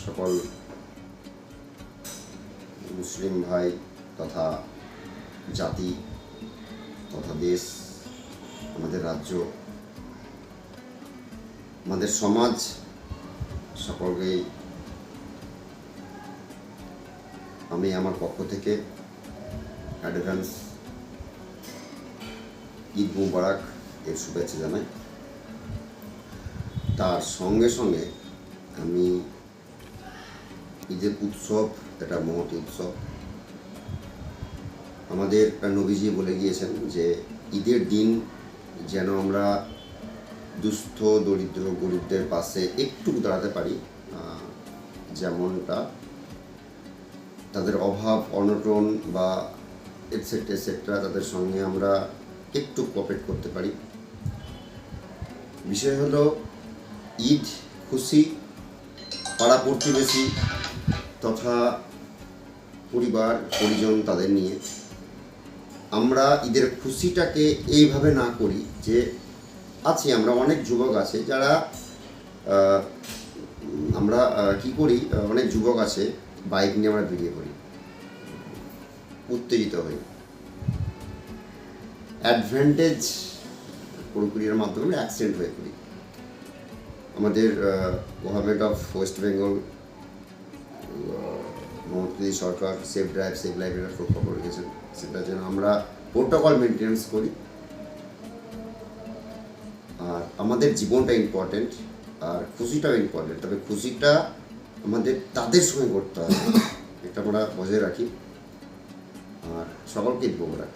সকল মুসলিম ভাই তথা জাতি তথা দেশ, আমাদের রাজ্য, আমাদের সমাজ সকলকেই আমি আমার পক্ষ থেকে অ্যাডভান্স ঈদ মুবারক এর শুভেচ্ছা জানাই। তার সঙ্গে সঙ্গে আমি ঈদের উৎসব, এটা মহৎ উৎসব। আমাদের নবীজি বলে গিয়েছেন যে ঈদের দিন যেন আমরা দুস্থ দরিদ্র গরিবদের পাশে একটু দাঁড়াতে পারি, যেমনটা তাদের অভাব অনটন বা এটসেট্রা এটসেট্রা তাদের সঙ্গে আমরা একটু কোঅপারেট করতে পারি। বিষয় হলো ঈদ খুশি, পাড়া প্রতিবেশী তথা পরিবার পরিজন তাদের নিয়ে আমরা ঈদের খুশিটাকে এইভাবে না করি যে আমরা অনেক যুবক আছে যারা আমরা কি করি, অনেক যুবক আছে বাইক নিয়ে আমরা বেরিয়ে পড়ি, উত্তেজিত হই, অ্যাডভান্টেজ পুরোপুরির মাধ্যমে আমরা অ্যাক্সিডেন্ট হয়ে পড়ি। আমাদের government of West Bengal, Mamata Sarkar safe drive safe লাইফের প্রকল্প রেখেছেন, সেটা যেন আমরা প্রোটোকল মেনটেন্স করি। আর আমাদের জীবনটা ইম্পর্টেন্ট, আর খুশিটাও ইম্পর্টেন্ট, তবে খুশিটা আমাদের তাদের সঙ্গে করতে হবে, এটা আমরা বজায় রাখি। আর সকলকে ঈদ মোবারক।